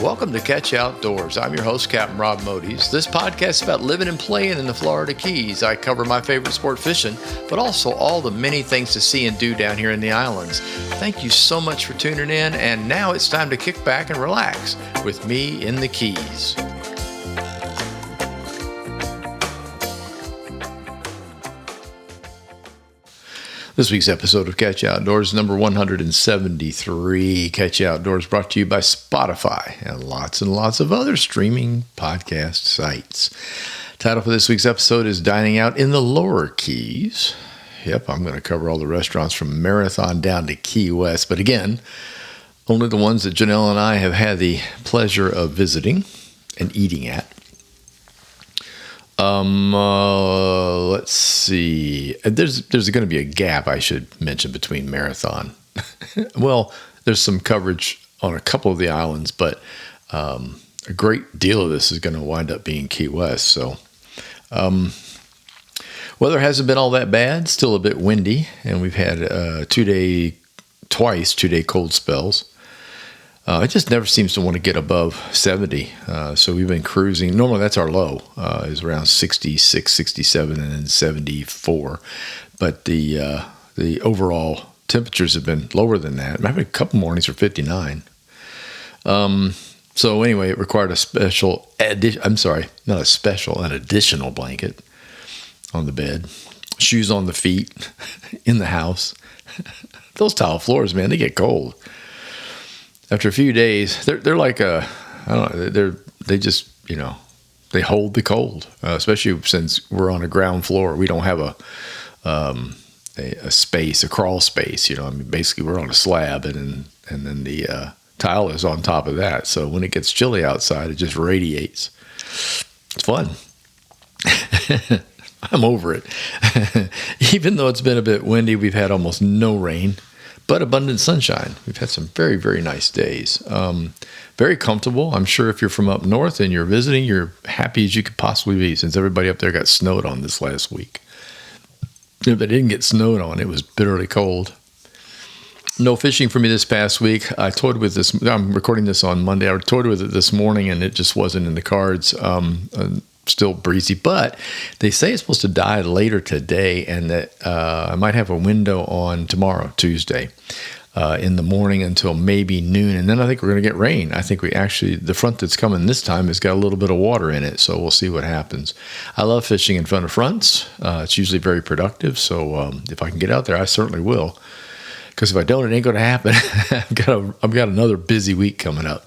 welcome to Catch You Outdoors. I'm your host, Captain Rob Modes. This podcast is about living and playing in the Florida Keys. I cover my favorite sport, fishing, but also all the many things to see and do down here in the islands. Thank you so much for tuning in, and now it's time to kick back and relax with me in the Keys. This week's episode of Catch You Outdoors, number 173. Catch You Outdoors brought to you by Spotify and lots of other streaming podcast sites. Title for this week's episode is Dining Out in the Lower Keys. Yep, I'm going to cover all the restaurants from Marathon down to Key West, but again, only the ones that Janelle and I have had the pleasure of visiting and eating at. Let's see. There's going to be a gap, I should mention, between Marathon. Well, there's some coverage on a couple of the islands, but a great deal of this is going to wind up being Key West. So, weather hasn't been all that bad. Still a bit windy, and we've had 2-day cold spells. It just never seems to want to get above 70. So we've been cruising. Normally that's our low, is around 66, 67, and then 74. But the overall temperatures have been lower than that. I'm having a couple mornings for 59. So anyway, it required an additional blanket on the bed, shoes on the feet, in the house. Those tile floors, man, they get cold. After a few days, they're like I don't know. They just they hold the cold, especially since we're on a ground floor. We don't have a space, a crawl space. Basically we're on a slab, and then the tile is on top of that. So when it gets chilly outside, it just radiates. It's fun. I'm over it. Even though it's been a bit windy, we've had almost no rain. But abundant sunshine. We've had some very, very nice days. Very comfortable. I'm sure if you're from up north and you're visiting, you're happy as you could possibly be, since everybody up there got snowed on this last week. If they didn't get snowed on, it was bitterly cold. No fishing for me this past week. I toyed with this. I'm recording this on Monday. I toyed with it this morning, and it just wasn't in the cards. Still breezy, but they say it's supposed to die later today, and that I might have a window on tomorrow, Tuesday, in the morning until maybe noon, and then I think we're going to get rain. I think the front that's coming this time has got a little bit of water in it, so we'll see what happens. I love fishing in front of fronts. It's usually very productive, so if I can get out there, I certainly will, because if I don't, it ain't going to happen. I've got another busy week coming up.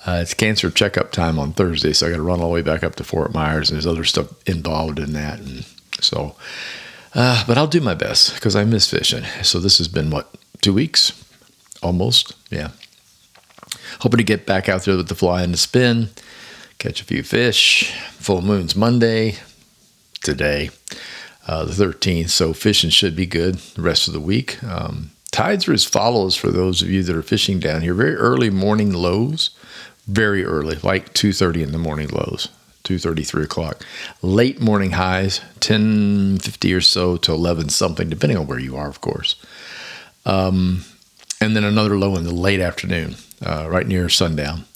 It's cancer checkup time on Thursday, so I got to run all the way back up to Fort Myers, and there's other stuff involved in that. And so, but I'll do my best because I miss fishing. So this has been, 2 weeks? Almost, yeah. Hoping to get back out there with the fly and the spin, catch a few fish. Full moon's Monday, today, the 13th, so fishing should be good the rest of the week. Tides are as follows for those of you that are fishing down here. Very early morning lows. Very early, like 2:30 in the morning lows, 2:30, 3 o'clock. Late morning highs, 10:50 or so to 11 something, depending on where you are, of course. And then another low in the late afternoon, right near sundown.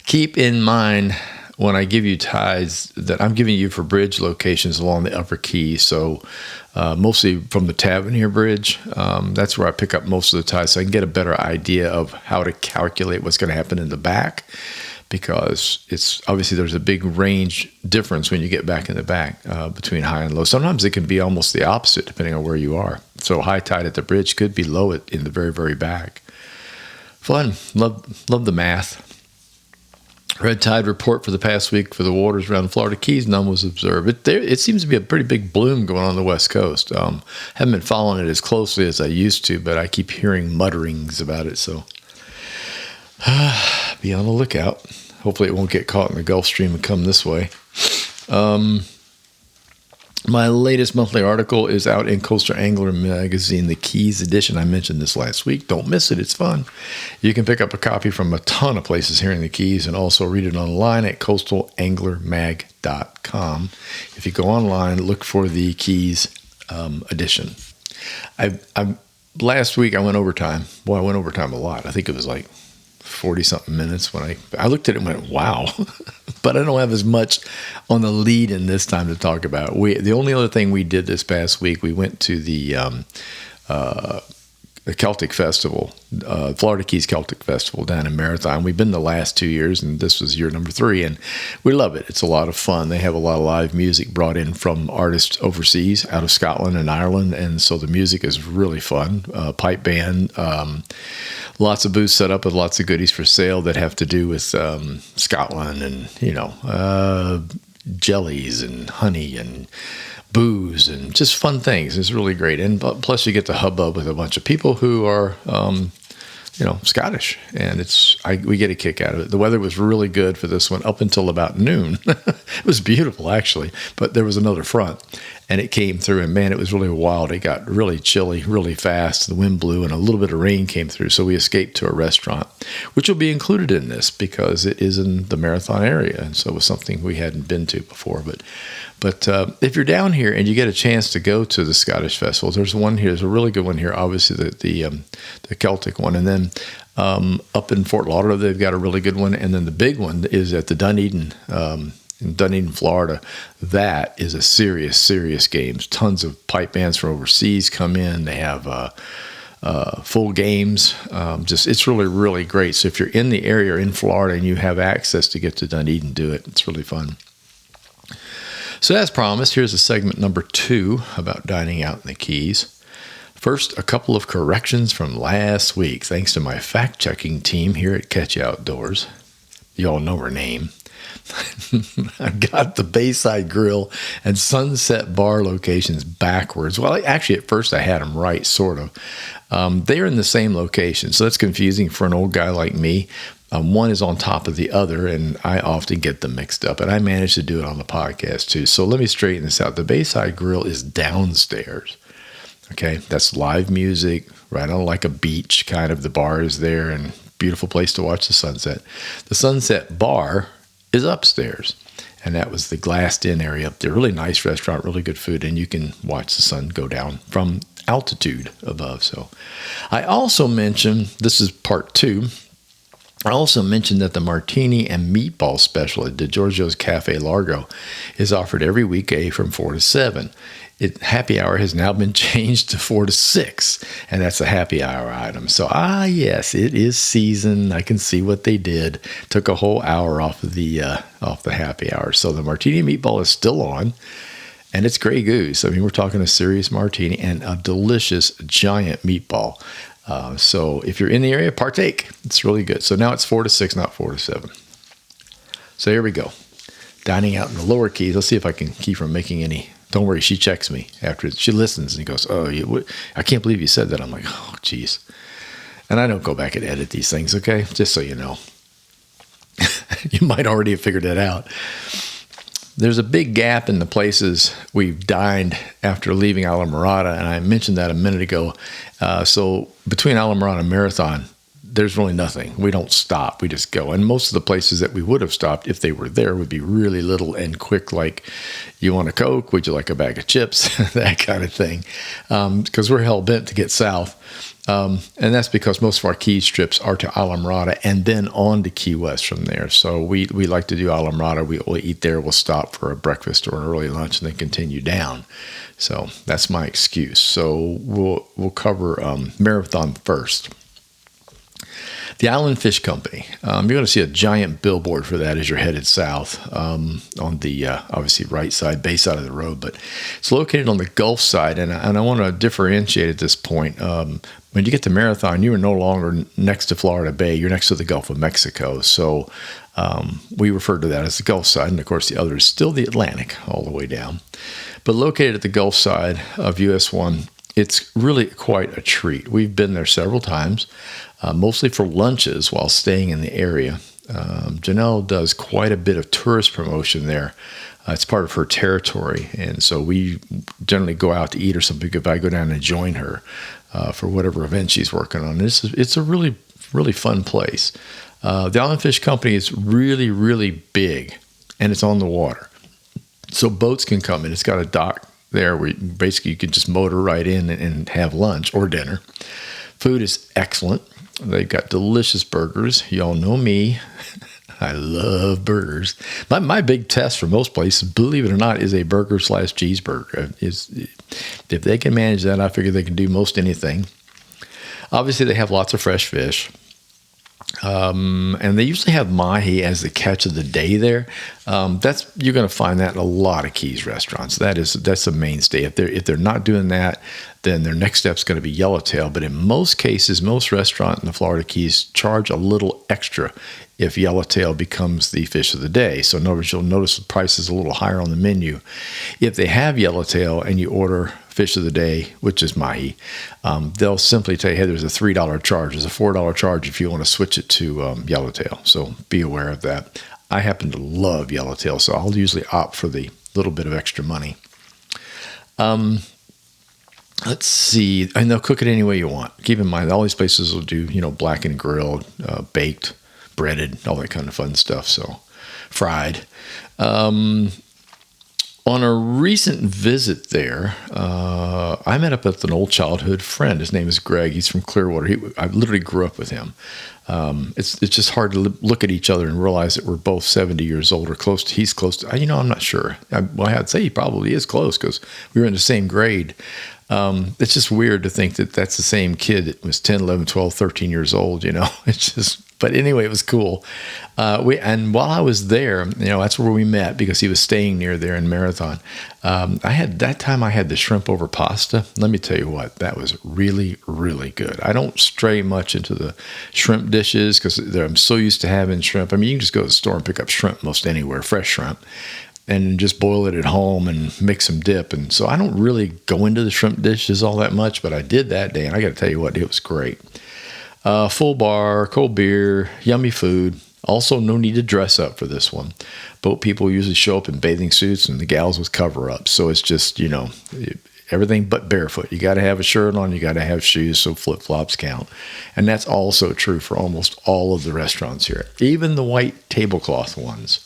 Keep in mind when I give you tides that I'm giving you for bridge locations along the Upper Keys. So mostly from the Tavernier Bridge. That's where I pick up most of the tides, so I can get a better idea of how to calculate what's going to happen in the back, because it's obviously there's a big range difference when you get back in the back between high and low. Sometimes it can be almost the opposite depending on where you are. So high tide at the bridge could be low in the very, very back. Fun. Love the math. Red tide report for the past week for the waters around the Florida Keys, none was observed. It seems to be a pretty big bloom going on the West Coast. Haven't been following it as closely as I used to, but I keep hearing mutterings about it. So be on the lookout. Hopefully it won't get caught in the Gulf Stream and come this way. My latest monthly article is out in Coastal Angler Magazine, the Keys edition. I mentioned this last week. Don't miss it. It's fun. You can pick up a copy from a ton of places here in the Keys and also read it online at coastalanglermag.com. If you go online, look for the Keys edition. Last week I went overtime. Well, I went overtime a lot. I think it was like 40 something minutes when I looked at it and went, wow. But I don't have as much on the lead in this time to talk about. The only other thing we did this past week, we went to the Celtic Festival, Florida Keys Celtic Festival down in Marathon. We've been the last 2 years, and this was year number 3, and we love it. It's a lot of fun. They have a lot of live music brought in from artists overseas, out of Scotland and Ireland, and so the music is really fun. Pipe band, lots of booths set up with lots of goodies for sale that have to do with Scotland and, jellies and honey and booze and just fun things. It's really great. And plus you get to hubbub with a bunch of people who are, Scottish, and we get a kick out of it. The weather was really good for this one up until about noon. It was beautiful, actually, but there was another front, and it came through, and man, it was really wild. It got really chilly really fast. The wind blew, and a little bit of rain came through, so we escaped to a restaurant, which will be included in this because it is in the Marathon area, and so it was something we hadn't been to before. But if you're down here and you get a chance to go to the Scottish festivals, there's one here. There's a really good one here, obviously the Celtic one. And then up in Fort Lauderdale, they've got a really good one. And then the big one is at the Dunedin, in Dunedin, Florida. That is a serious, serious games. Tons of pipe bands from overseas come in. They have full games. It's really, really great. So if you're in the area or in Florida and you have access to get to Dunedin, do it. It's really fun. So as promised, here's a segment number 2 about dining out in the Keys. First, a couple of corrections from last week, thanks to my fact-checking team here at Catch Outdoors. You all know her name. I've got the Bayside Grill and Sunset Bar locations backwards. Well, actually, at first I had them right, sort of. They're in the same location, so that's confusing for an old guy like me. One is on top of the other, and I often get them mixed up, and I managed to do it on the podcast too. So let me straighten this out. The Bayside Grill is downstairs. Okay, that's live music right on like a beach kind of. The bar is there, and beautiful place to watch the sunset. The Sunset Bar is upstairs, and that was the glassed-in area up there. Really nice restaurant, really good food, and you can watch the sun go down from altitude above. So I also mentioned, this is part 2, I also mentioned that the martini and meatball special at DeGiorgio's Cafe Largo is offered every weekday from 4 to 7. Happy hour has now been changed to 4 to 6, and that's a happy hour item. So, yes, it is season. I can see what they did. Took a whole hour off the happy hour. So the martini meatball is still on, and it's Grey Goose. I mean, we're talking a serious martini and a delicious giant meatball. So if you're in the area, partake. It's really good. So now it's 4 to 6, not 4 to 7. So here we go. Dining out in the lower Keys. Let's see if I can keep from making any. Don't worry, she checks me after she listens and goes, "Oh, I can't believe you said that." I'm like, "Oh, geez." And I don't go back and edit these things, okay? Just so you know. You might already have figured that out. There's a big gap in the places we've dined after leaving Islamorada, and I mentioned that a minute ago. So between Islamorada and Marathon, there's really nothing. We don't stop. We just go. And most of the places that we would have stopped, if they were there, would be really little and quick, like, you want a Coke? Would you like a bag of chips? That kind of thing. Because we're hell-bent to get south. And that's because most of our Keys trips are to Islamorada and then on to Key West from there. So we like to do Islamorada. We'll eat there. We'll stop for a breakfast or an early lunch and then continue down. So that's my excuse. So we'll cover Marathon first. The Island Fish Company. You're going to see a giant billboard for that as you're headed south on the obviously right side, bay side of the road. But it's located on the Gulf side, and I want to differentiate at this point. When you get to Marathon, you are no longer next to Florida Bay. You're next to the Gulf of Mexico. So we refer to that as the Gulf side, and of course the other is still the Atlantic all the way down. But located at the Gulf side of US 1, it's really quite a treat. We've been there several times. Mostly for lunches while staying in the area. Janelle does quite a bit of tourist promotion there. It's part of her territory, and so we generally go out to eat or something if I go down and join her for whatever event she's working on. It's a really, really fun place. The Island Fish Company is really, really big, and it's on the water. So boats can come in. It's got a dock there where basically you can just motor right in and have lunch or dinner. Food is excellent. They've got delicious burgers. Y'all know me. I love burgers. My big test for most places, believe it or not, is a burger / cheeseburger. If they can manage that, I figure they can do most anything. Obviously, they have lots of fresh fish. And they usually have mahi as the catch of the day there. You're going to find that in a lot of Keys restaurants. That's a mainstay. If they're not doing that, then their next step is going to be yellowtail. But in most cases, most restaurants in the Florida Keys charge a little extra if yellowtail becomes the fish of the day. So in other words, you'll notice the price is a little higher on the menu. If they have yellowtail and you order fish of the day, which is mahi, they'll simply tell you, hey, there's a $3 charge. There's a $4 charge if you want to switch it to yellowtail. So be aware of that. I happen to love yellowtail, so I'll usually opt for the little bit of extra money. Let's see, and they'll cook it any way you want. Keep in mind, all these places will do, blackened, grilled, baked, breaded, all that kind of fun stuff. So fried. On a recent visit there, I met up with an old childhood friend. His name is Greg. He's from Clearwater. I literally grew up with him. It's just hard to look at each other and realize that we're both 70 years old or close to. He's close to. I'm not sure. I'd say he probably is close because we were in the same grade. It's just weird to think that that's the same kid that was 10, 11, 12, 13 years old. It's just. But anyway, it was cool. And while I was there, that's where we met because he was staying near there in Marathon. I had the shrimp over pasta. Let me tell you what, that was really, really good. I don't stray much into the shrimp dishes because I'm so used to having shrimp. I mean, you can just go to the store and pick up shrimp most anywhere, fresh shrimp, and just boil it at home and make some dip. And so I don't really go into the shrimp dishes all that much, but I did that day, and I got to tell you what, it was great. Full bar, cold beer, yummy food. Also, no need to dress up for this one. Boat people usually show up in bathing suits and the gals with cover-ups. So it's just, everything but barefoot. You got to have a shirt on. You got to have shoes, so flip-flops count. And that's also true for almost all of the restaurants here, even the white tablecloth ones.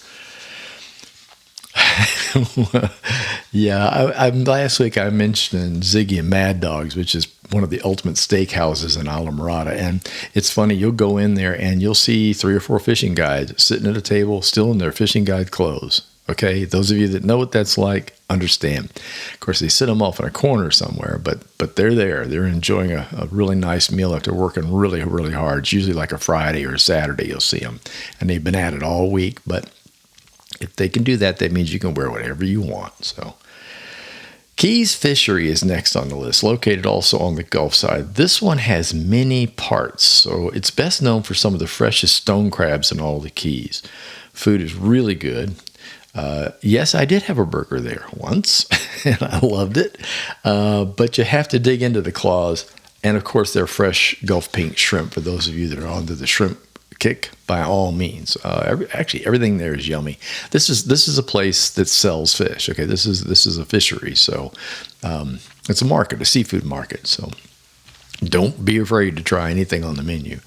Yeah, last week I mentioned Ziggy and Mad Dogs, which is one of the ultimate steakhouses in Islamorada. And it's funny, you'll go in there and you'll see 3 or 4 fishing guides sitting at a table still in their fishing guide clothes. Okay, those of you that know what that's like understand. Of course, they sit them off in a corner somewhere, but they're there. They're enjoying a really nice meal after working really, really hard. It's usually like a Friday or a Saturday you'll see them. And they've been at it all week, but if they can do that, that means you can wear whatever you want. So Keys Fishery is next on the list, located also on the Gulf side. This one has many parts, so it's best known for some of the freshest stone crabs in all the Keys. Food is really good. Yes, I did have a burger there once, and I loved it, but you have to dig into the claws. And, of course, they're fresh Gulf pink shrimp for those of you that are onto the shrimp kick, by all means. Actually, everything there is yummy. This is a place that sells fish. Okay, this is a fishery, so it's a market, a seafood market. So don't be afraid to try anything on the menu.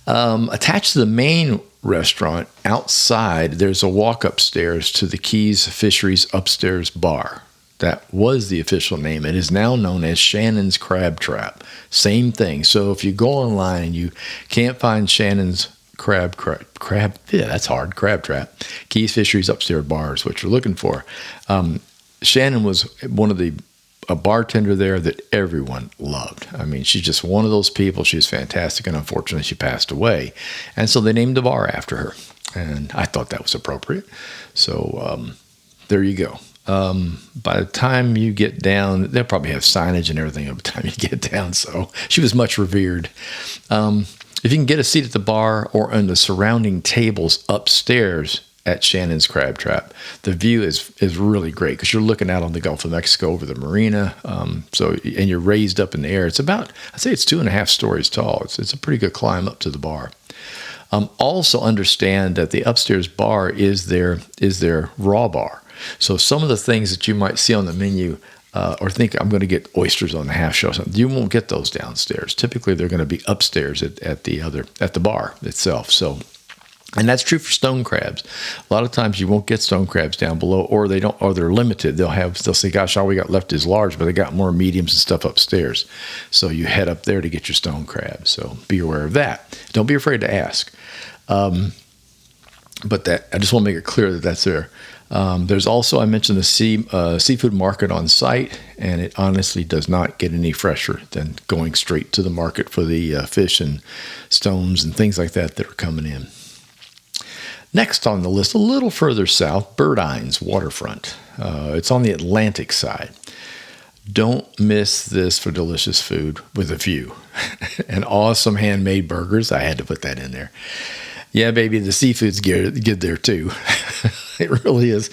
Attached to the main restaurant, outside, there's a walk upstairs to the Keys Fisheries Upstairs Bar. That was the official name. It is now known as Shannon's Crab Trap. Same thing. So if you go online and you can't find Shannon's crab, yeah, that's hard, Crab Trap, Keys Fisheries Upstairs Bar is what you're looking for. Shannon was a bartender there that everyone loved. I mean, she's just one of those people. She's fantastic, and unfortunately she passed away. And so they named the bar after her. And I thought that was appropriate. So there you go. By the time you get down, they'll probably have signage and everything by the time you get down. So she was much revered. If you can get a seat at the bar or on the surrounding tables upstairs at Shannon's Crab Trap, the view is really great because you're looking out on the Gulf of Mexico over the marina. And you're raised up in the air. It's about, I'd say it's 2.5 stories tall. It's a pretty good climb up to the bar. Also understand that the upstairs bar is their raw bar. So some of the things that you might see on the menu or think I'm going to get oysters on the half shell, you won't get those downstairs. Typically, they're going to be upstairs at the bar itself. So And that's true for stone crabs. A lot of times you won't get stone crabs down below, or they don't, or they're limited. They'll say, "Gosh, all we got left is large," but they got more mediums and stuff upstairs. So you head up there to get your stone crabs. So be aware of that. Don't be afraid to ask. But that, I just want to make it clear that that's there. There's also, I mentioned the seafood market on site, and it honestly does not get any fresher than going straight to the market for the fish and stones and things like that that are coming in. Next on the list, a little further south, Burdines Waterfront. It's on the Atlantic side. Don't miss this for delicious food with a view. And awesome handmade burgers. I had to put that in there. Yeah, baby, the seafood's good there too. It really is.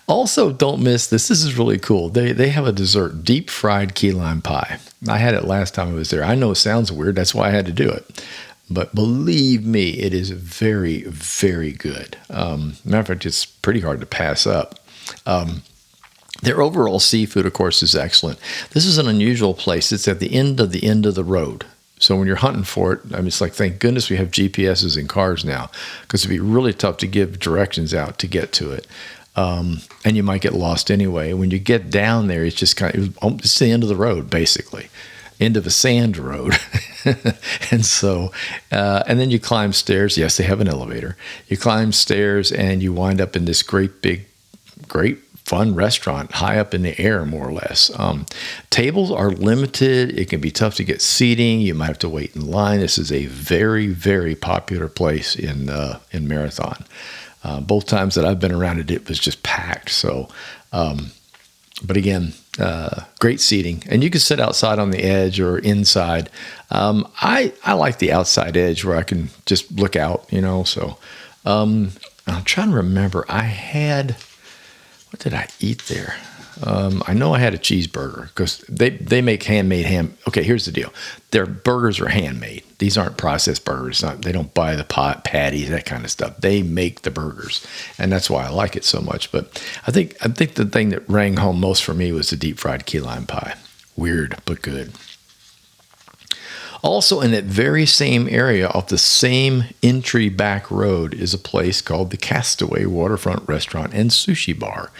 Also, don't miss this. This is really cool. They have a dessert, deep fried key lime pie. I had it last time I was there. I know it sounds weird. That's why I had to do it. But believe me, it is very, very good. Matter of fact, it's pretty hard to pass up. Their overall seafood, of course, is excellent. This is an unusual place. It's at the end of the road. So when you're hunting for it, I mean, it's like, thank goodness we have GPSs in cars now, because it'd be really tough to give directions out to get to it. And you might get lost anyway. When you get down there, it's just it's the end of the road, basically. End of a sand road. And so, and then you climb stairs. Yes, they have an elevator. You climb stairs and you wind up in this great fun restaurant high up in the air, more or less. Tables are limited. It can be tough to get seating. You might have to wait in line. This is a very, very popular place in Marathon. Both times that I've been around it was just packed. So, but again, great seating, and you can sit outside on the edge or inside. I like the outside edge where I can just look out, So I'm trying to remember. What did I eat there? I know I had a cheeseburger because they make handmade ham. Okay, here's the deal. Their burgers are handmade. These aren't processed burgers. They don't buy the patties, that kind of stuff. They make the burgers, and that's why I like it so much. But I think the thing that rang home most for me was the deep fried key lime pie. Weird, but good. Also in that very same area off the same entry back road is a place called the Castaway Waterfront Restaurant and Sushi Bar.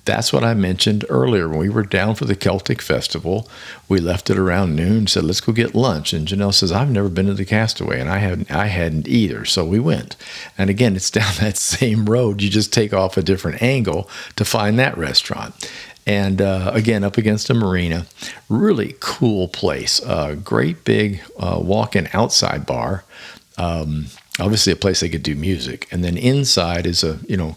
That's what I mentioned earlier. When we were down for the Celtic Festival, we left it around noon, said, let's go get lunch. And Janelle says, I've never been to the Castaway, and I hadn't either. So we went. And again, it's down that same road. You just take off a different angle to find that restaurant. And again, up against a marina. Really cool place. Great big walk-in outside bar. Obviously a place they could do music. And then inside is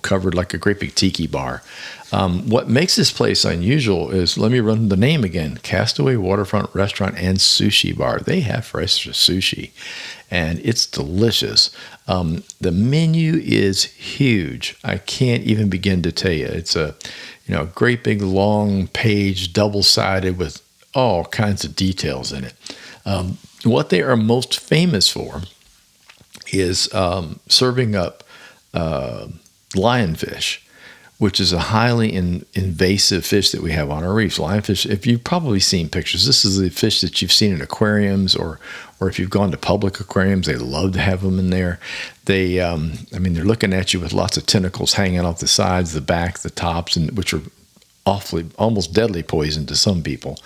covered like a great big tiki bar. What makes this place unusual is, let me run the name again, Castaway Waterfront Restaurant and Sushi Bar. They have fresh sushi, and it's delicious. The menu is huge. I can't even begin to tell you. It's a great big long page, double-sided with all kinds of details in it. What they are most famous for is serving up lionfish, which is a highly invasive fish that we have on our reefs. Lionfish, if you've probably seen pictures, this is the fish that you've seen in aquariums, or if you've gone to public aquariums, they love to have them in there. They're looking at you with lots of tentacles hanging off the sides, the back, the tops, and which are almost deadly poison to some people.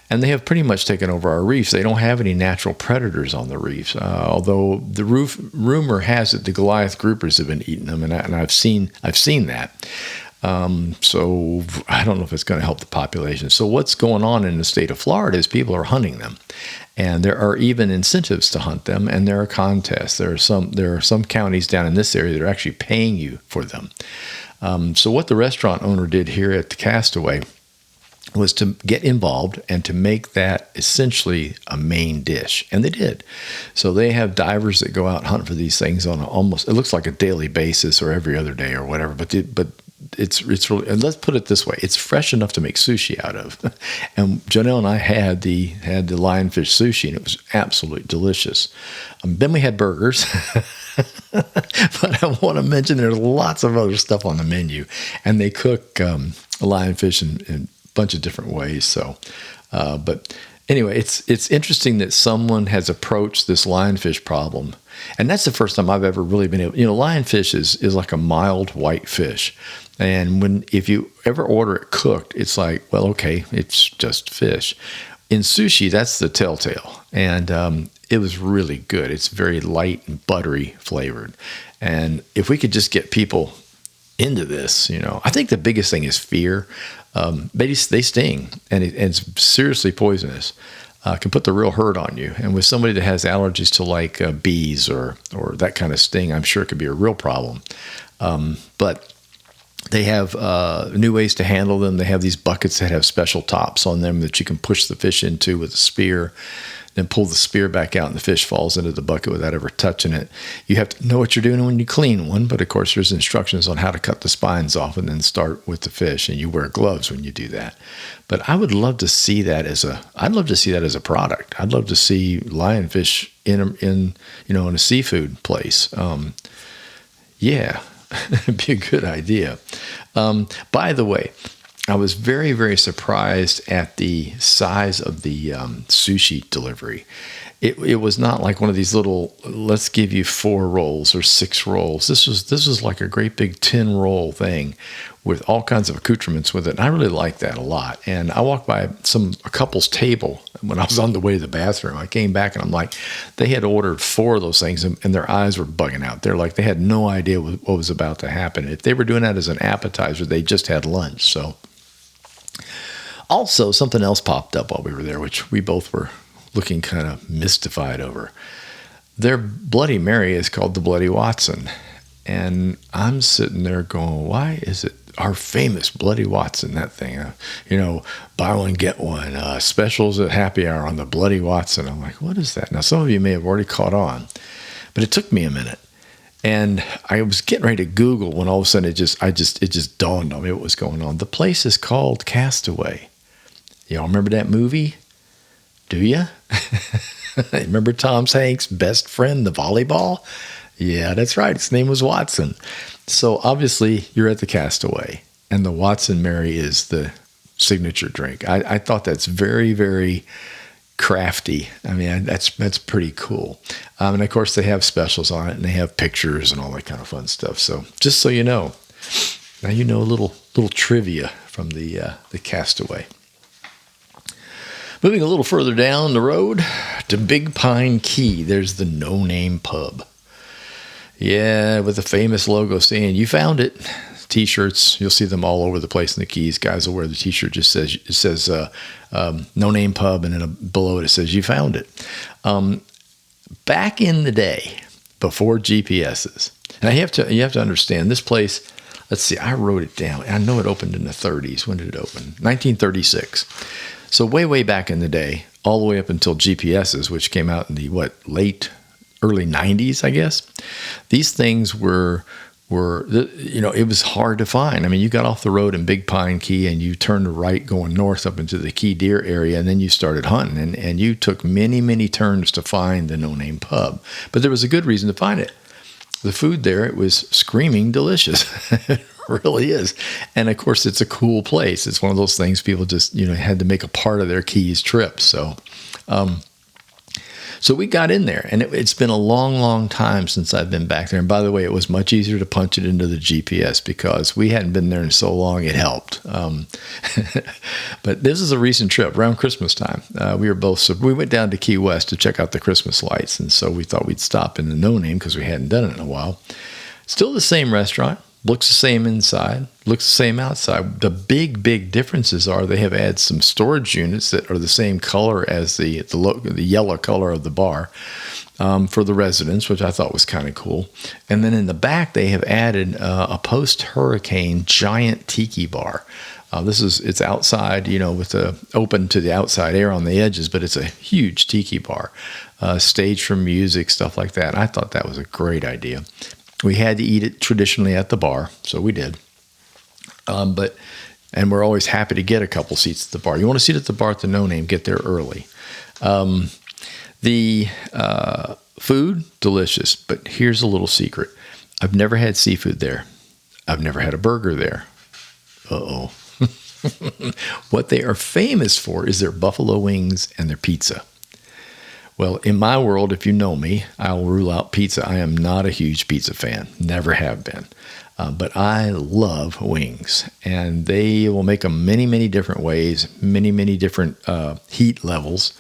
And they have pretty much taken over our reefs. They don't have any natural predators on the reefs, although the rumor has it the Goliath groupers have been eating them, and I've seen that. So I don't know if it's going to help the population. So what's going on in the state of Florida is people are hunting them, and there are even incentives to hunt them, and there are contests. There are some counties down in this area that are actually paying you for them. So what the restaurant owner did here at the Castaway was to get involved and to make that essentially a main dish. And they did. So they have divers that go out and hunt for these things on it looks like a daily basis or every other day or whatever. But it's really, and let's put it this way, it's fresh enough to make sushi out of. And Janelle and I had the lionfish sushi, and it was absolutely delicious. Then we had burgers. But I want to mention there's lots of other stuff on the menu, and they cook lionfish in a bunch of different ways. So, but Anyway, it's interesting that someone has approached this lionfish problem, and that's the first time I've ever really been able. Lionfish is like a mild white fish, and if you ever order it cooked, it's like, well, okay, it's just fish. In sushi, that's the telltale, and it was really good. It's very light and buttery flavored, and if we could just get people into this, I think the biggest thing is fear. They sting, and it's seriously poisonous. Can put the real hurt on you. And with somebody that has allergies to like bees or that kind of sting, I'm sure it could be a real problem. But they have new ways to handle them. They have these buckets that have special tops on them that you can push the fish into with a spear, then pull the spear back out and the fish falls into the bucket without ever touching it. You have to know what you're doing when you clean one, but of course there's instructions on how to cut the spines off and then start with the fish, and you wear gloves when you do that. But I would love to see that as a product. I'd love to see lionfish in a seafood place. Yeah, it'd be a good idea. By the way, I was very, very surprised at the size of the sushi delivery. It was not like one of these little, let's give you 4 rolls or 6 rolls. This was like a great big 10-roll thing with all kinds of accoutrements with it. And I really liked that a lot. And I walked by a couple's table when I was on the way to the bathroom. I came back and I'm like, they had ordered 4 of those things and their eyes were bugging out. They're like, they had no idea what was about to happen. If they were doing that as an appetizer, they just had lunch. So. Also, something else popped up while we were there, which we both were looking kind of mystified over. Their Bloody Mary is called the Bloody Watson. And I'm sitting there going, why is it our famous Bloody Watson, that thing? Buy one, get one. Specials at happy hour on the Bloody Watson. I'm like, what is that? Now, some of you may have already caught on, but it took me a minute. And I was getting ready to Google when all of a sudden it just dawned on me what was going on. The place is called Castaway. Y'all remember that movie? Do you? Remember Tom Hanks' best friend, the volleyball? Yeah, that's right. His name was Watson. So obviously you're at the Castaway, and the Watson Mary is the signature drink. I thought that's very, very crafty. I mean, that's pretty cool. And of course they have specials on it, and they have pictures and all that kind of fun stuff. So just so you know, now you know a little trivia from the Castaway. Moving a little further down the road to Big Pine Key, there's the No Name Pub. Yeah, with the famous logo saying, "You found it." T-shirts, you'll see them all over the place in the Keys. Guys will wear the T-shirt, just says No Name Pub, and then below it says, "You found it." Back in the day, before GPSs, and you have to understand this place. Let's see, I wrote it down. I know it opened in the 30s. When did it open? 1936. So way back in the day, all the way up until GPSs, which came out in the early 90s, I guess. These things were it was hard to find. I mean, you got off the road in Big Pine Key and you turned right going north up into the Key Deer area, and then you started hunting, and you took many, many turns to find the No Name Pub. But there was a good reason to find it. The food there, it was screaming delicious. It really is. And of course, it's a cool place. It's one of those things people just, had to make a part of their Keys trip. So, so we got in there, and it's been a long, long time since I've been back there. And by the way, it was much easier to punch it into the GPS because we hadn't been there in so long. It helped. But this is a recent trip around Christmas time. We went down to Key West to check out the Christmas lights. And so we thought we'd stop in the No Name because we hadn't done it in a while. Still the same restaurant. Looks the same inside, looks the same outside. The big differences are they have added some storage units that are the same color as the yellow color of the bar for the residents, which I thought was kind of cool. And then in the back, they have added a post-hurricane giant tiki bar. It's outside, with open to the outside air on the edges, but it's a huge tiki bar, stage for music, stuff like that. I thought that was a great idea. We had to eat it traditionally at the bar, so we did. And we're always happy to get a couple seats at the bar. You want to sit at the bar at the No Name, get there early. The food, delicious, but here's a little secret. I've never had seafood there. I've never had a burger there. Uh-oh. What they are famous for is their buffalo wings and their pizza. Well, in my world, if you know me, I'll rule out pizza. I am not a huge pizza fan, never have been. But I love wings, and they will make them many, many different ways, many, many different heat levels.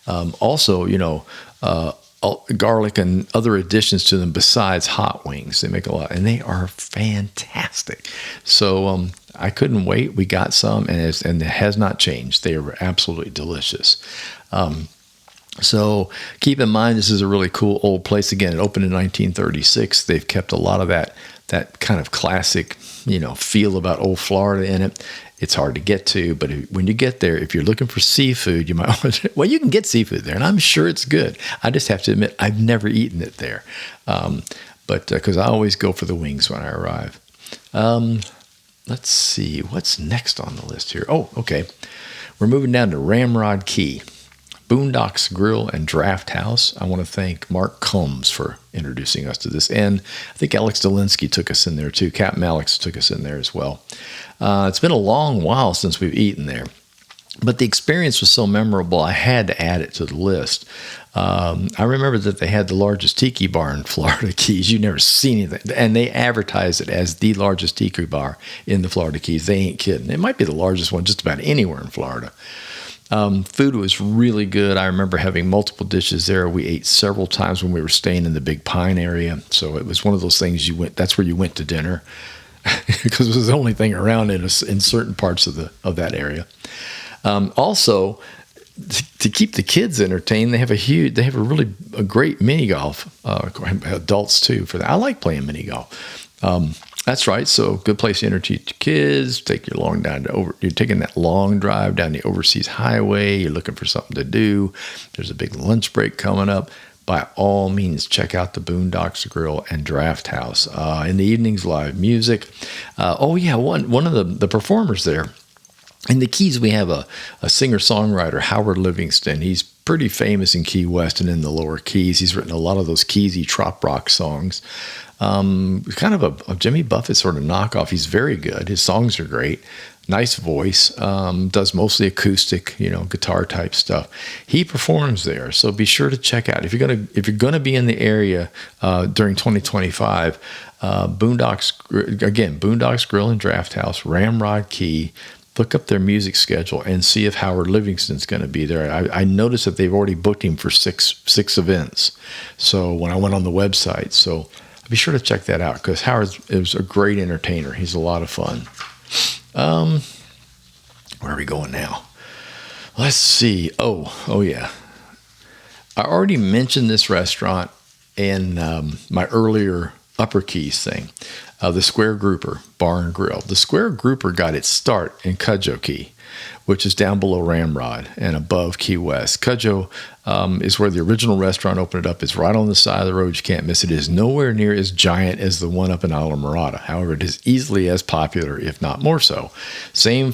Also, garlic and other additions to them besides hot wings. They make a lot, and they are fantastic. So I couldn't wait. We got some, and it has not changed. They are absolutely delicious. So keep in mind, this is a really cool old place. Again, it opened in 1936. They've kept a lot of that kind of classic, feel about old Florida in it. It's hard to get to, but when you get there, if you're looking for seafood, you might want to, well, you can get seafood there, and I'm sure it's good. I just have to admit, I've never eaten it there. But because I always go for the wings when I arrive. Let's see, what's next on the list here? Oh, okay. We're moving down to Ramrod Key. Boondocks Grill and Draft House. I want to thank Mark Combs for introducing us to this. And I think Alex Dolinsky took us in there too. Captain Alex took us in there as well. It's been a long while since we've eaten there. But the experience was so memorable, I had to add it to the list. I remember that they had the largest tiki bar in Florida Keys. You've never seen anything. And they advertised it as the largest tiki bar in the Florida Keys. They ain't kidding. It might be the largest one just about anywhere in Florida. Food was really good. I remember having multiple dishes there. We ate several times when we were staying in the Big Pine area. So it was one of those things that's where you went to dinner because it was the only thing around in certain parts of that area. Also, to keep the kids entertained, they have a great mini golf, adults too for that. I like playing mini golf. That's right. So good place to entertain your kids. You're taking that long drive down the overseas highway. You're looking for something to do. There's a big lunch break coming up. By all means, check out the Boondocks Grill and Draft House. In the evenings, live music. One of the performers there. In the Keys, we have a singer-songwriter, Howard Livingston. He's pretty famous in Key West and in the lower Keys. He's written a lot of those Keysy trop rock songs. Kind of a Jimmy Buffett sort of knockoff. He's very good. His songs are great. Nice voice. Does mostly acoustic, guitar type stuff. He performs there, so be sure to check out if you're gonna be in the area during 2025. Boondocks Grill and Draft House, Ramrod Key. Look up their music schedule and see if Howard Livingston's going to be there. I noticed that they've already booked him for six events. So when I went on the website, so be sure to check that out because Howard is a great entertainer. He's a lot of fun. Where are we going now? Let's see. Oh yeah. I already mentioned this restaurant in my earlier Upper Keys thing. The Square Grouper Bar and Grill. The Square Grouper got its start in Cudjoe Key, which is down below Ramrod and above Key West. Cudjoe is where the original restaurant opened it up. It's right on the side of the road. You can't miss it. It is nowhere near as giant as the one up in Islamorada. However, it is easily as popular, if not more so. Same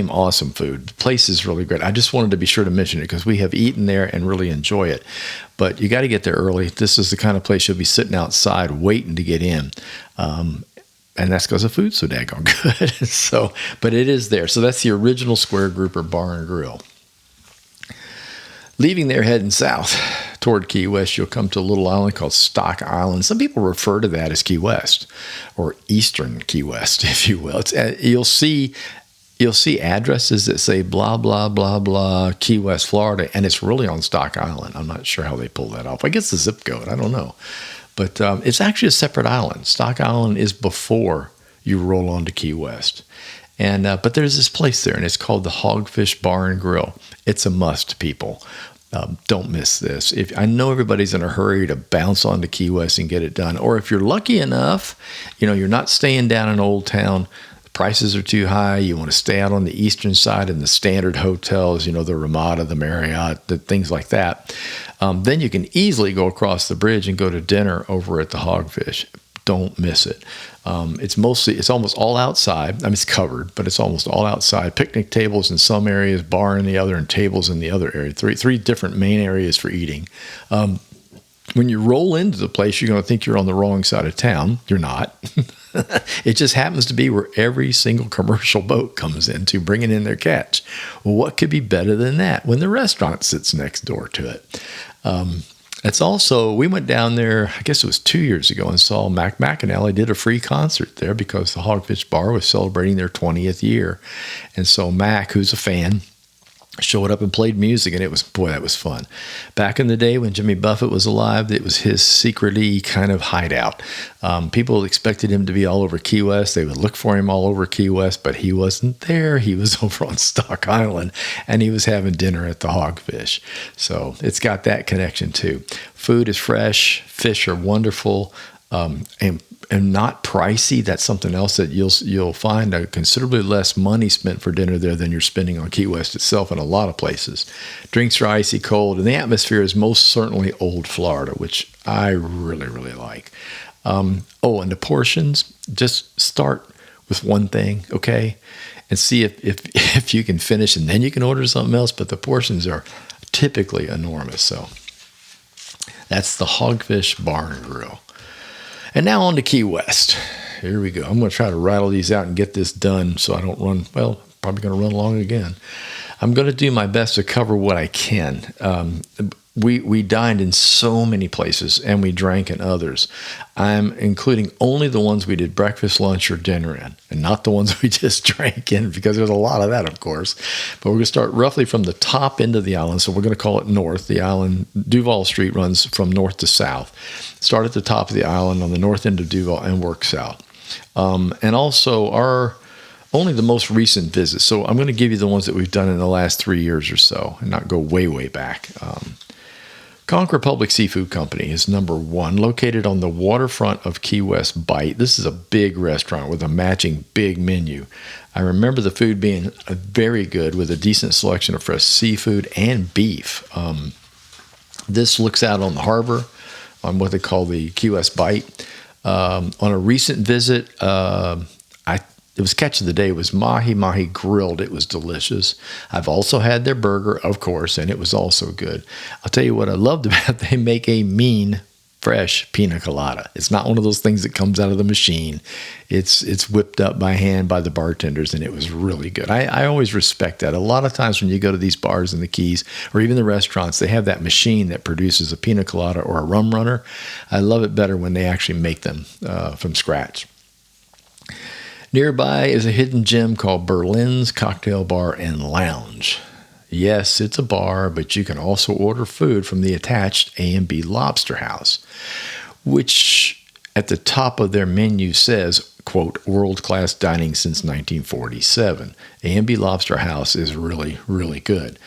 awesome food. The place is really great. I just wanted to be sure to mention it because we have eaten there and really enjoy it. But you got to get there early. This is the kind of place you'll be sitting outside waiting to get in. And that's because the food's so daggone good. But it is there. So that's the original Square Grouper Bar and Grill. Leaving there, heading south toward Key West, you'll come to a little island called Stock Island. Some people refer to that as Key West or Eastern Key West, if you will. You'll see addresses that say blah, blah, blah, blah, Key West, Florida, and it's really on Stock Island. I'm not sure how they pull that off. I guess the zip code. I don't know. But it's actually a separate island. Stock Island is before you roll onto Key West. But there's this place there, and it's called the Hogfish Bar and Grill. It's a must, people. Don't miss this. I know everybody's in a hurry to bounce onto Key West and get it done. Or if you're lucky enough, you're not staying down in Old Town, the prices are too high, you want to stay out on the eastern side in the standard hotels, the Ramada, the Marriott, the things like that, then you can easily go across the bridge and go to dinner over at the Hogfish. Don't miss it. It's almost all outside. It's covered, but it's almost all outside. Picnic tables in some areas, bar in the other, and tables in the other area. Three different main areas for eating. When you roll into the place, you're going to think you're on the wrong side of town. You're not. It just happens to be where every single commercial boat comes into bringing in their catch. Well, what could be better than that when the restaurant sits next door to it? It's also, we went down there, I guess it was 2 years ago, and saw Mac McAnally did a free concert there because the Hogfish Bar was celebrating their 20th year. And so Mac, who's a fan, showed up and played music, and it was, boy, that was fun. Back in the day when Jimmy Buffett was alive, it was his secretly kind of hideout. People expected him to be all over Key West. They would look for him all over Key West, but he wasn't there. He was over on Stock Island, and he was having dinner at the Hogfish. So it's got that connection too. Food is fresh. Fish are wonderful. And not pricey. That's something else that you'll find considerably less money spent for dinner there than you're spending on Key West itself in a lot of places. Drinks are icy cold, and the atmosphere is most certainly old Florida, which I really, really like. And the portions, just start with one thing, okay? And see if you can finish, and then you can order something else, but the portions are typically enormous. So that's the Hogfish Bar and Grill. And now on to Key West. Here we go. I'm going to try to rattle these out and get this done so I don't run, well, probably going to run long again. I'm going to do my best to cover what I can. We dined in so many places, and we drank in others. I'm including only the ones we did breakfast, lunch, or dinner in, and not the ones we just drank in, because there's a lot of that, of course. But we're going to start roughly from the top end of the island, so we're going to call it north. The island, Duval Street, runs from north to south. Start at the top of the island on the north end of Duval and work south. And also only the most recent visits. So I'm going to give you the ones that we've done in the last 3 years or so, and not go way, way back. Conch Republic Seafood Company is number one, located on the waterfront of Key West Bight. This is a big restaurant with a matching big menu. I remember the food being very good with a decent selection of fresh seafood and beef. This looks out on the harbor on what they call the Key West Bight. On a recent visit, it was catch of the day. It was mahi grilled. It was delicious. I've also had their burger, of course, and it was also good. I'll tell you what I loved about it. They make a mean, fresh pina colada. It's not one of those things that comes out of the machine. It's whipped up by hand by the bartenders, and it was really good. I always respect that. A lot of times when you go to these bars in the Keys, or even the restaurants, they have that machine that produces a pina colada or a rum runner. I love it better when they actually make them from scratch. Nearby is a hidden gem called Berlin's Cocktail Bar and Lounge. Yes, it's a bar, but you can also order food from the attached A&B Lobster House, which at the top of their menu says, quote, world-class dining since 1947. A&B Lobster House is really, really good.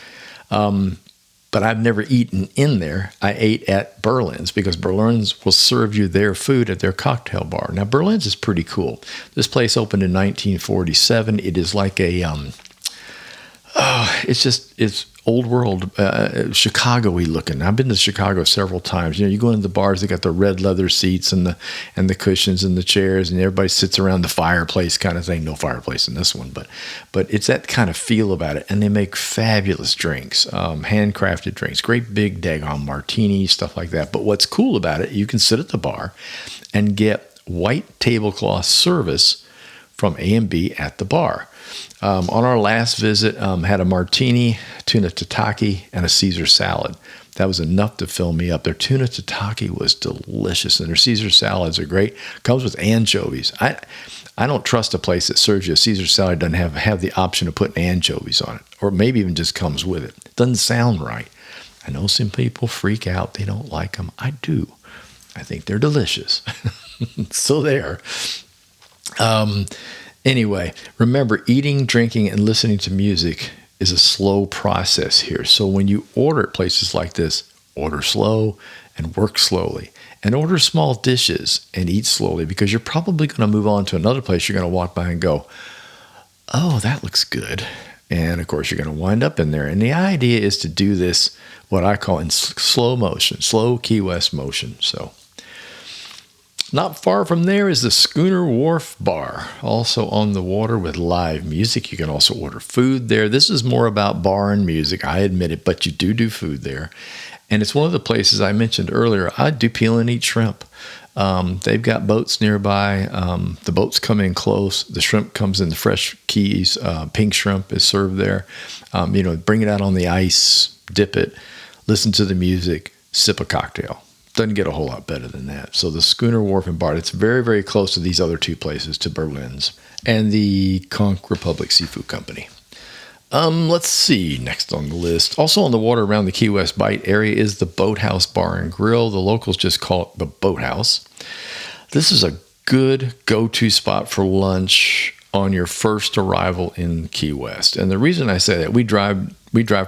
But I've never eaten in there. I ate at Berlin's because Berlin's will serve you their food at their cocktail bar. Now, Berlin's is pretty cool. This place opened in 1947. It is like a, it's old world, Chicago-y looking. I've been to Chicago several times. You go into the bars, they got the red leather seats and the cushions and the chairs, and everybody sits around the fireplace kind of thing. No fireplace in this one, but it's that kind of feel about it. And they make fabulous drinks, handcrafted drinks, great big daggone martinis, stuff like that. But what's cool about it, you can sit at the bar and get white tablecloth service from A&B at the bar. On our last visit, had a martini, tuna tataki, and a Caesar salad. That was enough to fill me up. Their tuna tataki was delicious, and their Caesar salads are great. Comes with anchovies. I don't trust a place that serves you a Caesar salad doesn't have the option of putting anchovies on it, or maybe even just comes with it. Doesn't sound right. I know some people freak out. They don't like them. I do. I think they're delicious. So there. Anyway, remember, eating, drinking, and listening to music is a slow process here. So when you order at places like this, order slow and work slowly. And order small dishes and eat slowly, because you're probably going to move on to another place you're going to walk by and go, oh, that looks good. And, of course, you're going to wind up in there. And the idea is to do this, what I call in slow motion, slow Key West motion. So not far from there is the Schooner Wharf Bar, also on the water with live music. You can also order food there. This is more about bar and music, I admit it, but you do food there. And it's one of the places I mentioned earlier, I do peel and eat shrimp. They've got boats nearby. The boats come in close. The shrimp comes in the fresh keys. Pink shrimp is served there. Bring it out on the ice, dip it, listen to the music, sip a cocktail. Doesn't get a whole lot better than that. So the Schooner Wharf and Bar, it's very, very close to these other two places, to Berlin's and the Conch Republic Seafood Company. Let's see, next on the list. Also on the water around the Key West Bight area is the Boathouse Bar and Grill. The locals just call it the Boathouse. This is a good go-to spot for lunch on your first arrival in Key West. And the reason I say that, we drive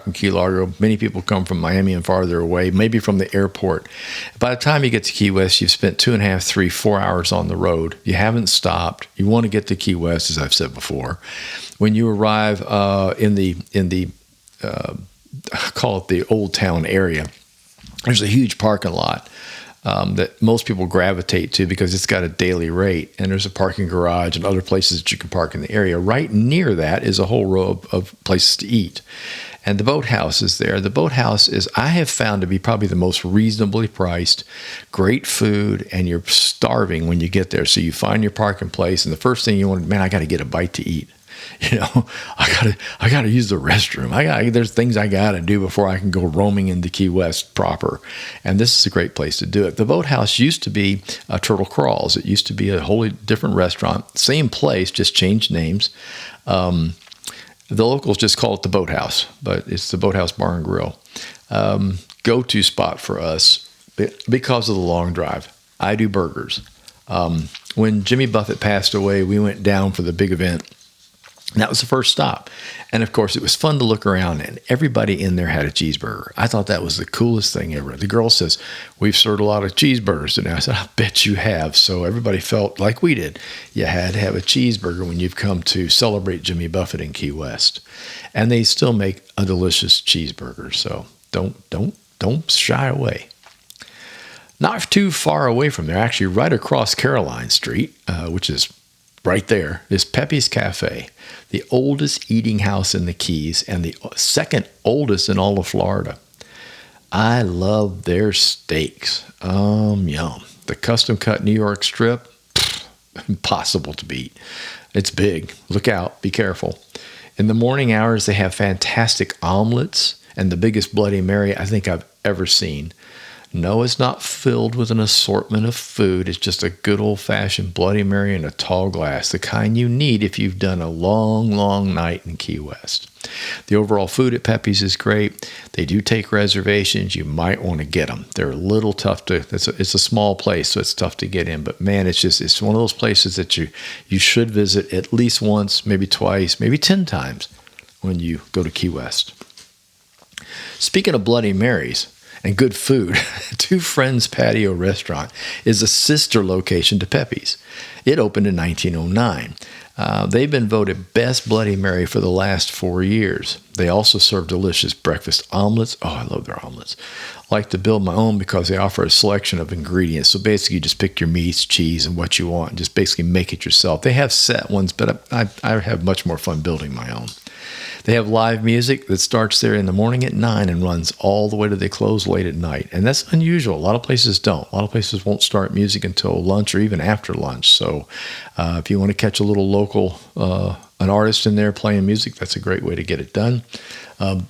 from Key Largo. Many people come from Miami and farther away, maybe from the airport. By the time you get to Key West, you've spent 2.5, 3, 4 hours on the road. You haven't stopped. You want to get to Key West, as I've said before. When you arrive in the call it the Old Town area, there's a huge parking lot that most people gravitate to because it's got a daily rate, and there's a parking garage and other places that you can park in the area. Right near that is a whole row of places to eat. And the Boathouse is there. The Boathouse is, I have found, to be probably the most reasonably priced, great food, and you're starving when you get there. So you find your parking place, and the first thing you want, man, I got to get a bite to eat. I gotta use the restroom. There's things I gotta do before I can go roaming into Key West proper. And this is a great place to do it. The Boathouse used to be Turtle Crawls. It used to be a wholly different restaurant. Same place, just changed names. The locals just call it the Boathouse, but it's the Boathouse Bar and Grill. Go-to spot for us because of the long drive. I do burgers. When Jimmy Buffett passed away, we went down for the big event. And that was the first stop. And of course, it was fun to look around, and everybody in there had a cheeseburger. I thought that was the coolest thing ever. The girl says, "We've served a lot of cheeseburgers today." I said, "I bet you have." So everybody felt like we did. You had to have a cheeseburger when you've come to celebrate Jimmy Buffett in Key West. And they still make a delicious cheeseburger. So don't shy away. Not too far away from there, actually right across Caroline Street, which is right there, is Pepe's Cafe, the oldest eating house in the Keys and the second oldest in all of Florida. I love their steaks. Yum. The custom cut New York strip, impossible to beat. It's big. Look out. Be careful. In the morning hours, they have fantastic omelets and the biggest Bloody Mary I think I've ever seen. No, it's not filled with an assortment of food. It's just a good old-fashioned Bloody Mary in a tall glass, the kind you need if you've done a long, long night in Key West. The overall food at Pepe's is great. They do take reservations. You might want to get them. They're a little tough to, it's a small place, so it's tough to get in. But man, it's one of those places that you should visit at least once, maybe twice, maybe 10 times when you go to Key West. Speaking of Bloody Marys and good food, Two Friends Patio Restaurant is a sister location to Pepe's. It opened in 1909. They've been voted best Bloody Mary for the last 4 years. They also serve delicious breakfast omelets. Oh, I love their omelets. I like to build my own because they offer a selection of ingredients. So basically, you just pick your meats, cheese, and what you want, and just basically make it yourself. They have set ones, but I have much more fun building my own. They have live music that starts there in the morning at 9 and runs all the way to they close late at night. And that's unusual. A lot of places don't. A lot of places won't start music until lunch or even after lunch. So if you want to catch a little local, an artist in there playing music, that's a great way to get it done. And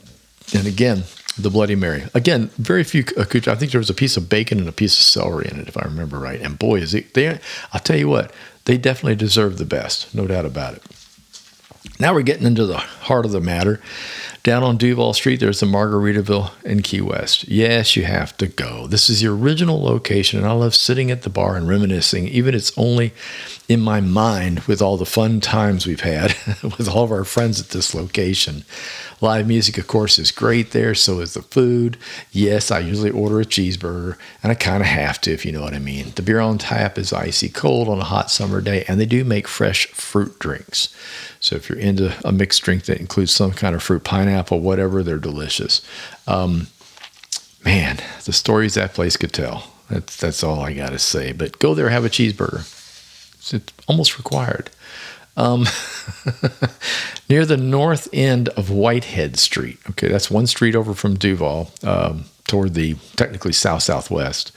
again, the Bloody Mary. Again, very few accoutrements. I think there was a piece of bacon and a piece of celery in it, if I remember right. And boy, I'll tell you what, they definitely deserve the best. No doubt about it. Now we're getting into the heart of the matter. Down on Duval Street, there's the Margaritaville in Key West. Yes, you have to go. This is the original location, and I love sitting at the bar and reminiscing, even if it's only in my mind with all the fun times we've had with all of our friends at this location. Live music, of course, is great there. So is the food. Yes, I usually order a cheeseburger, and I kind of have to, if you know what I mean. The beer on tap is icy cold on a hot summer day, and they do make fresh fruit drinks. So if you're into a mixed drink that includes some kind of fruit, pineapple, whatever, they're delicious. Man, the stories that place could tell. That's all I got to say. But go there, have a cheeseburger. It's almost required. Near the north end of Whitehead Street. Okay, that's one street over from Duval, toward the technically southwest.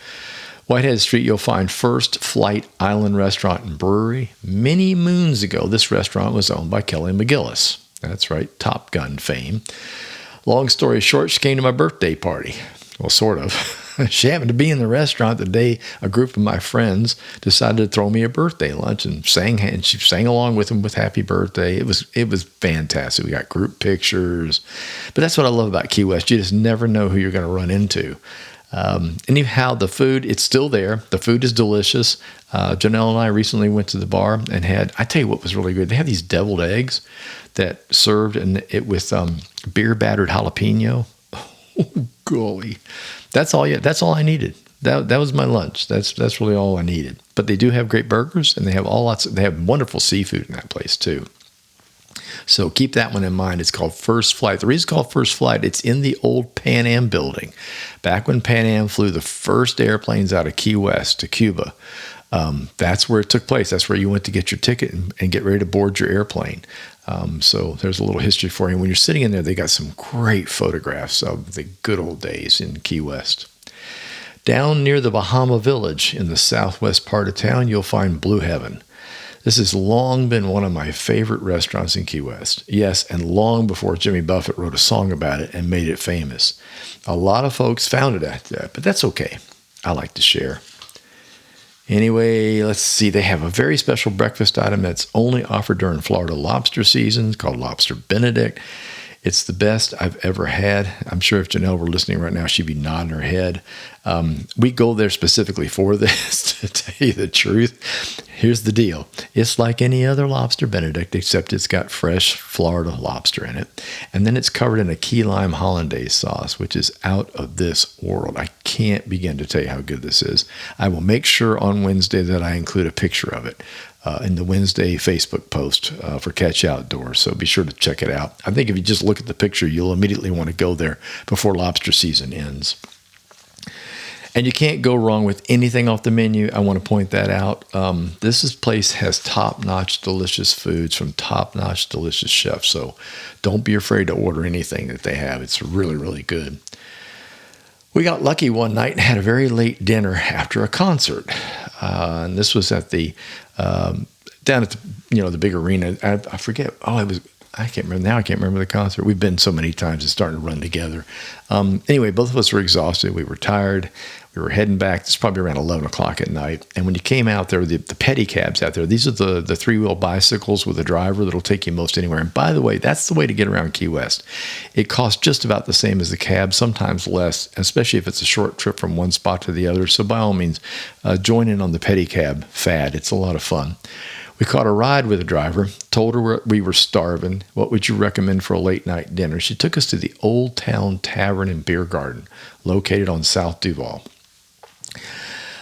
Whitehead Street, you'll find First Flight Island Restaurant and Brewery. Many moons ago, this restaurant was owned by Kelly McGillis. That's right, Top Gun fame. Long story short, she came to my birthday party. Well, sort of. She happened to be in the restaurant the day a group of my friends decided to throw me a birthday lunch and she sang along with them with happy birthday. It was fantastic. We got group pictures. But that's what I love about Key West. You just never know who you're going to run into. Anyhow, the food, it's still there. The food is delicious. Janelle and I recently went to the bar and I tell you what was really good. They had these deviled eggs that served with beer battered jalapeno. Oh, golly. That's all I needed. That was my lunch. That's really all I needed. But they do have great burgers, and they have they have wonderful seafood in that place too. So keep that one in mind. It's called First Flight. The reason it's called First Flight, it's in the old Pan Am building. Back when Pan Am flew the first airplanes out of Key West to Cuba, that's where it took place. That's where you went to get your ticket and get ready to board your airplane. So there's a little history for you. When you're sitting in there, they got some great photographs of the good old days in Key West. Down near the Bahama Village in the southwest part of town, you'll find Blue Heaven. This has long been one of my favorite restaurants in Key West. Yes, and long before Jimmy Buffett wrote a song about it and made it famous. A lot of folks found it after that, but that's okay. I like to share. Anyway, let's see. They have a very special breakfast item that's only offered during Florida lobster season called Lobster Benedict. It's the best I've ever had. I'm sure if Janelle were listening right now, she'd be nodding her head. We go there specifically for this, to tell you the truth. Here's the deal. It's like any other Lobster Benedict, except it's got fresh Florida lobster in it. And then it's covered in a key lime hollandaise sauce, which is out of this world. I can't begin to tell you how good this is. I will make sure on Wednesday that I include a picture of it in the Wednesday Facebook post for Catch Outdoors. So be sure to check it out. I think if you just look at the picture, you'll immediately want to go there before lobster season ends. And you can't go wrong with anything off the menu. I want to point that out. This place has top-notch, delicious foods from top-notch, delicious chefs. So don't be afraid to order anything that they have. It's really, really good. We got lucky one night and had a very late dinner after a concert. And this was at the down at the big arena. I forget. I can't remember now. I can't remember the concert. We've been so many times it's starting to run together. Anyway, both of us were exhausted. We were tired. We were heading back. It's probably around 11 o'clock at night. And when you came out there, the pedicabs out there, these are the three-wheel bicycles with a driver that'll take you most anywhere. And by the way, that's the way to get around Key West. It costs just about the same as the cab, sometimes less, especially if it's a short trip from one spot to the other. So by all means, join in on the pedicab fad. It's a lot of fun. We caught a ride with a driver, told her we were starving. What would you recommend for a late night dinner? She took us to the Old Town Tavern and Beer Garden, located on South Duval.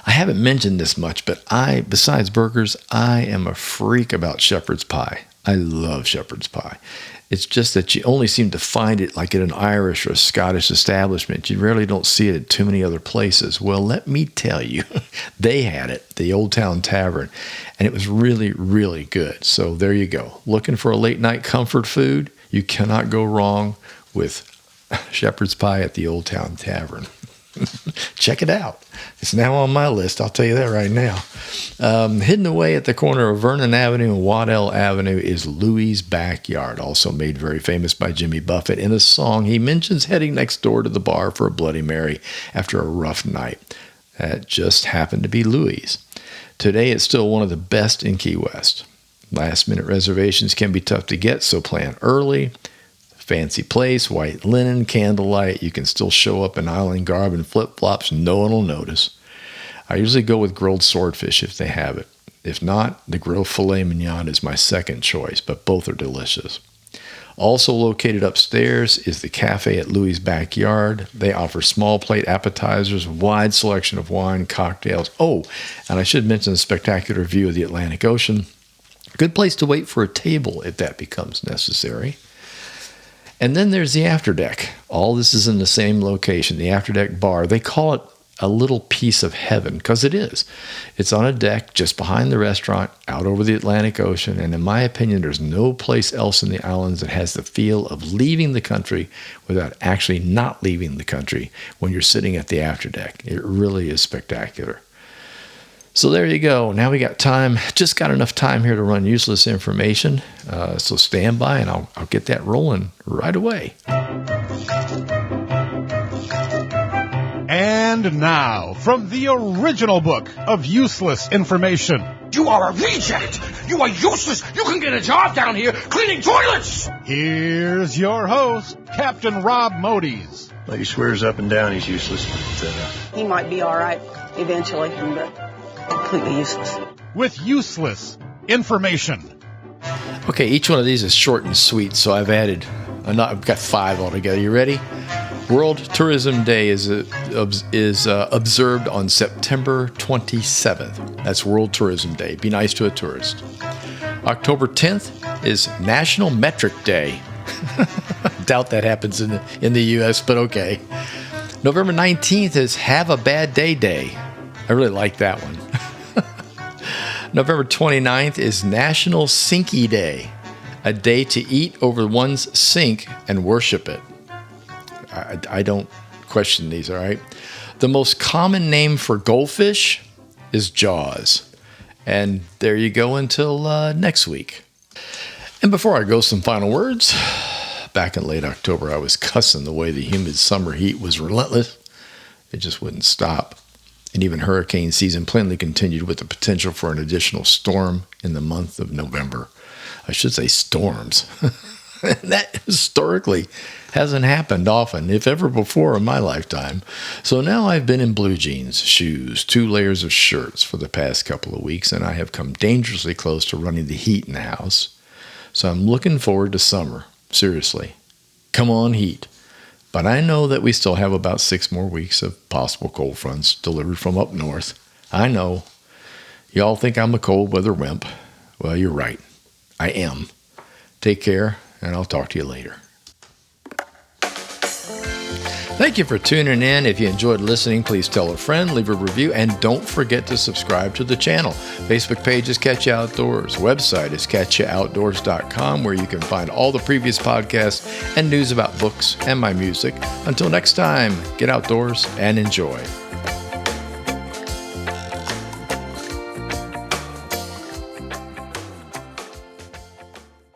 I haven't mentioned this much, but besides burgers, I am a freak about shepherd's pie. I love shepherd's pie. It's just that you only seem to find it like at an Irish or a Scottish establishment. You rarely don't see it at too many other places. Well, let me tell you, they had it, the Old Town Tavern, and it was really, really good. So there you go. Looking for a late night comfort food? You cannot go wrong with shepherd's pie at the Old Town Tavern. Check it out. It's now on my list. I'll tell you that right now. Hidden away at the corner of Vernon Avenue and Waddell Avenue is Louie's Backyard, also made very famous by Jimmy Buffett. In a song, he mentions heading next door to the bar for a Bloody Mary after a rough night. That just happened to be Louie's. Today, it's still one of the best in Key West. Last-minute reservations can be tough to get, so plan early. Fancy place, white linen, candlelight. You can still show up in island garb and flip-flops. No one will notice. I usually go with grilled swordfish if they have it. If not, the grilled filet mignon is my second choice, but both are delicious. Also located upstairs is the cafe at Louie's Backyard. They offer small plate appetizers, wide selection of wine, cocktails. Oh, and I should mention the spectacular view of the Atlantic Ocean. Good place to wait for a table if that becomes necessary. And then there's the After Deck. All this is in the same location, the After Deck bar. They call it a little piece of heaven, because it is. It's on a deck just behind the restaurant, out over the Atlantic Ocean, and in my opinion, there's no place else in the islands that has the feel of leaving the country without actually not leaving the country when you're sitting at the After Deck. It really is spectacular. So there you go. Now we got time, just got enough time here to run useless information. So stand by and I'll get that rolling right away. And now, from the original book of useless information. You are a reject! You are useless! You can get a job down here cleaning toilets! Here's your host, Captain Rob Modies. Well, he swears up and down he's useless, but he might be all right eventually, but completely useless. With useless information. Okay, each one of these is short and sweet, so I've got 5 altogether. You ready? World Tourism Day is observed on September 27th. That's World Tourism Day. Be nice to a tourist. October 10th is National Metric Day. Doubt that happens in the U.S., but okay. November 19th is Have a Bad Day Day. I really like that one. November 29th is National Sinky Day, a day to eat over one's sink and worship it. I don't question these, all right? The most common name for goldfish is Jaws. And there you go until next week. And before I go, some final words. Back in late October, I was cussing the way the humid summer heat was relentless. It just wouldn't stop. And even hurricane season plainly continued with the potential for an additional storm in the month of November. I should say storms. That historically hasn't happened often, if ever before in my lifetime. So now I've been in blue jeans, shoes, 2 layers of shirts for the past couple of weeks, and I have come dangerously close to running the heat in the house. So I'm looking forward to summer. Seriously. Come on, heat. But I know that we still have about 6 more weeks of possible cold fronts delivered from up north. I know. Y'all think I'm a cold weather wimp. Well, you're right. I am. Take care, and I'll talk to you later. Thank you for tuning in. If you enjoyed listening, please tell a friend, leave a review, and don't forget to subscribe to the channel. Facebook page is Catch You Outdoors. Website is catchyoutdoors.com, where you can find all the previous podcasts and news about books and my music. Until next time, get outdoors and enjoy.